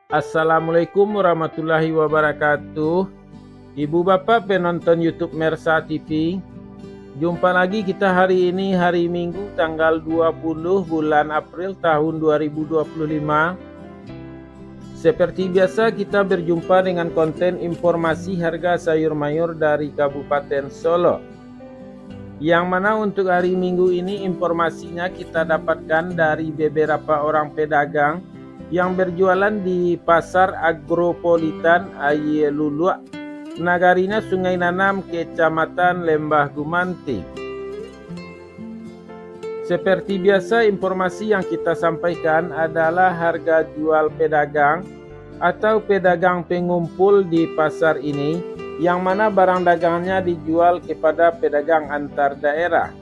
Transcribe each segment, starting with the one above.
Assalamualaikum warahmatullahi wabarakatuh. Ibu bapak penonton YouTube Mersa TV. Jumpa lagi kita hari ini, hari Minggu tanggal 20 bulan April tahun 2025. Seperti biasa kita berjumpa dengan konten informasi harga sayur mayur dari Kabupaten Solo. Yang mana untuk hari Minggu ini informasinya kita dapatkan dari beberapa orang pedagang yang berjualan di Pasar Agropolitan Ayelulua, Nagarina Sungai Nanam, Kecamatan Lembah Gumanti. Seperti biasa informasi yang kita sampaikan adalah harga jual pedagang atau pedagang pengumpul di pasar ini, yang mana barang dagangannya dijual kepada pedagang antar daerah.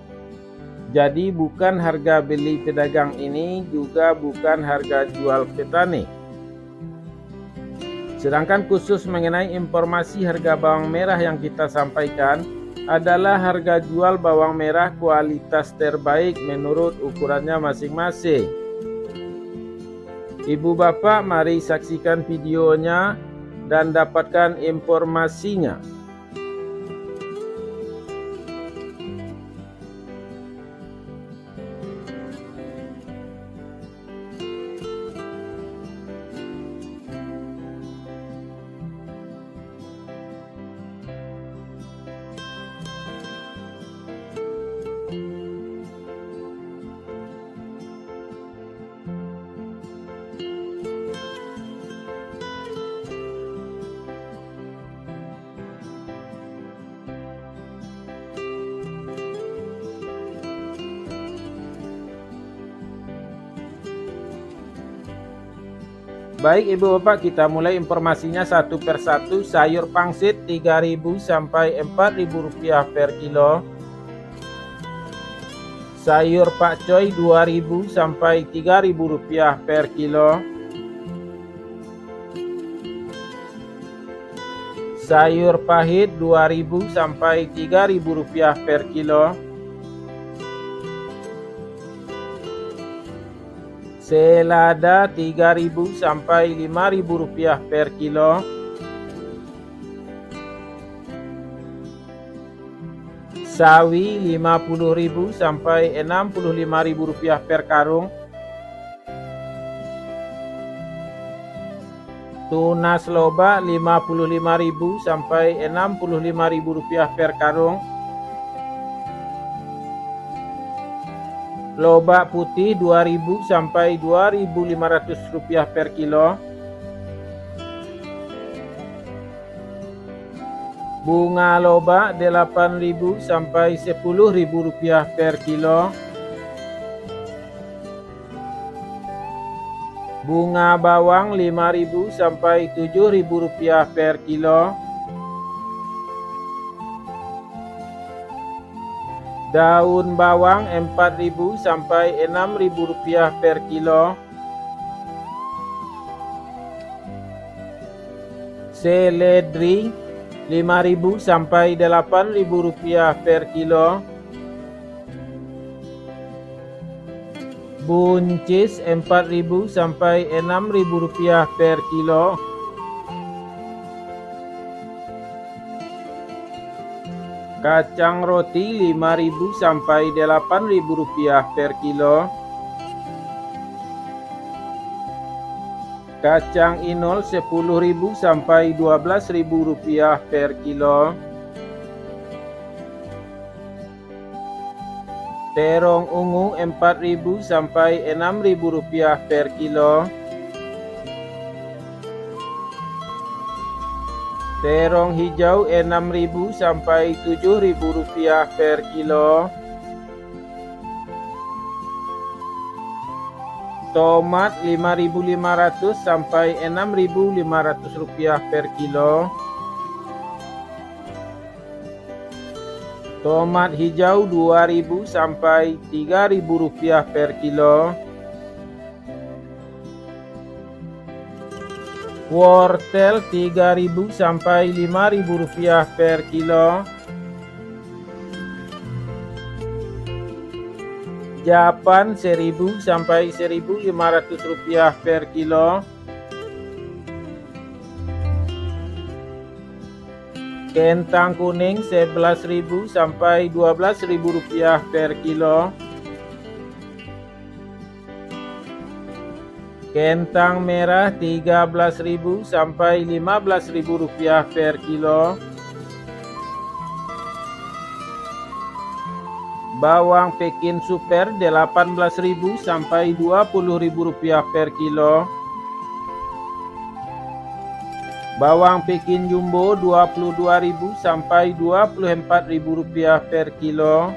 Jadi bukan harga beli pedagang ini, juga bukan harga jual petani. Sedangkan khusus mengenai informasi harga bawang merah yang kita sampaikan adalah harga jual bawang merah kualitas terbaik menurut ukurannya masing-masing. Ibu bapak, mari saksikan videonya dan dapatkan informasinya. Baik ibu bapak, kita mulai informasinya satu persatu. Sayur pangsit 3.000 sampai 4.000 rupiah per kilo. Sayur pakcoy 2.000 sampai 3.000 rupiah per kilo. Sayur pahit 2.000 sampai 3.000 rupiah per kilo. Selada 3.000 sampai 5.000 rupiah per kilo. Sawi 50.000 sampai 65.000 rupiah per karung. Tunas loba 55.000 sampai 65.000 rupiah per karung. Loba putih 2.000 sampai 2.500 rupiah per kilo. Bunga loba 8.000 sampai 10.000 rupiah per kilo. Bunga bawang 5.000 sampai 7.000 rupiah per kilo. Daun bawang 4.000 sampai 6.000 rupiah per kilo. Seledri 5.000 sampai 8.000 rupiah per kilo. Buncis 4.000 sampai 6.000 rupiah per kilo. Kacang roti 5.000 sampai 8.000 rupiah per kilo. Kacang inul 10.000 sampai 12.000 rupiah per kilo. Terong ungu 4.000 sampai 6.000 rupiah per kilo. Terong hijau 6.000 sampai 7.000 rupiah per kilo. Tomat 5.500 sampai 6.500 rupiah per kilo. Tomat hijau 2.000 sampai 3.000 rupiah per kilo. Wortel 3.000 sampai 5.000 rupiah per kilo. Japan 1.000 sampai 1.500 rupiah per kilo. Kentang kuning 11.000 sampai 12.000 rupiah per kilo. Kentang merah 13.000 sampai 15.000 rupiah per kilo. Bawang Pekin Super 18.000 sampai 20.000 rupiah per kilo. Bawang Pekin Jumbo 22.000 sampai 24.000 rupiah per kilo.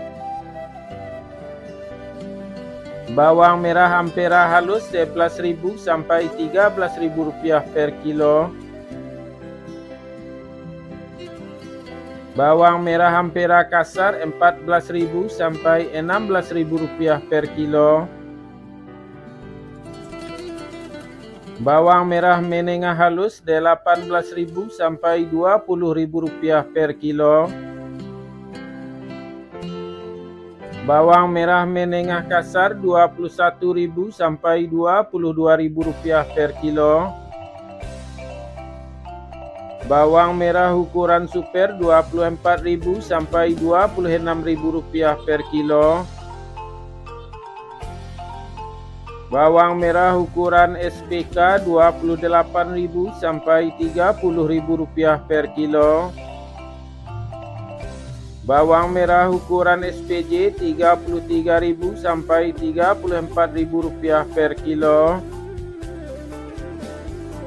Bawang merah Ampera halus 11.000 sampai 13.000 rupiah per kilo. Bawang merah Ampera kasar 14.000 sampai 16.000 rupiah per kilo. Bawang merah menengah halus 18.000 sampai 20.000 rupiah per kilo. Bawang merah menengah kasar 21.000 sampai 22.000 rupiah per kilo. Bawang merah ukuran super 24.000 sampai 26.000 rupiah per kilo. Bawang merah ukuran SPK 28.000 sampai 30.000 rupiah per kilo. Bawang merah ukuran SPJ 33.000 sampai 34.000 rupiah per kilo.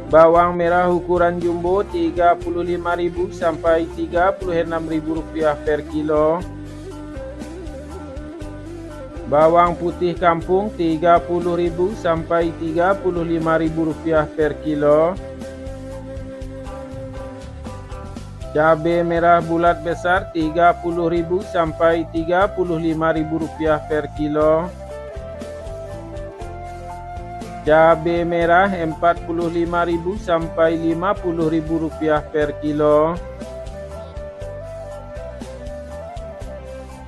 Bawang merah ukuran jumbo 35.000 sampai 36.000 rupiah per kilo. Bawang putih kampung 30.000 sampai 35.000 rupiah per kilo. Cabai merah bulat besar 30.000 sampai 35.000 rupiah per kilo. Cabai merah 45.000 sampai 50.000 rupiah per kilo.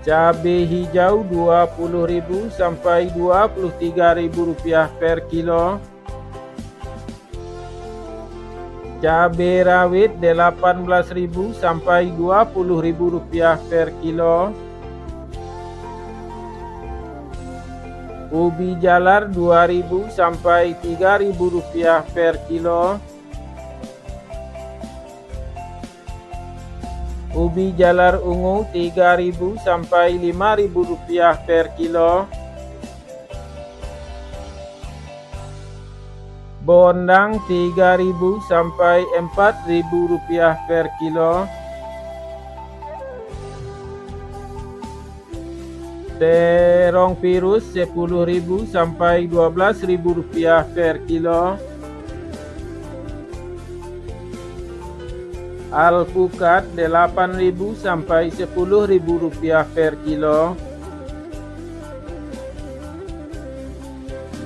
Cabai hijau 20.000 sampai 23.000 rupiah per kilo. Cabai rawit 18.000 sampai 20.000 rupiah per kilo. Ubi jalar 2.000 sampai 3.000 rupiah per kilo. Ubi jalar ungu 3.000 sampai 5.000 rupiah per kilo. Bondang 3.000 sampai 4.000 rupiah per kilo. Terong virus 10.000 sampai 12.000 rupiah per kilo. Alpukat 8.000 sampai 10.000 rupiah per kilo.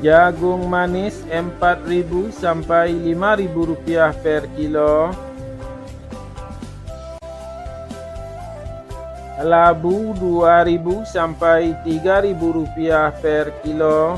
Jagung manis 4.000 sampai 5.000 rupiah per kilo. Labu 2.000 sampai 3.000 rupiah per kilo.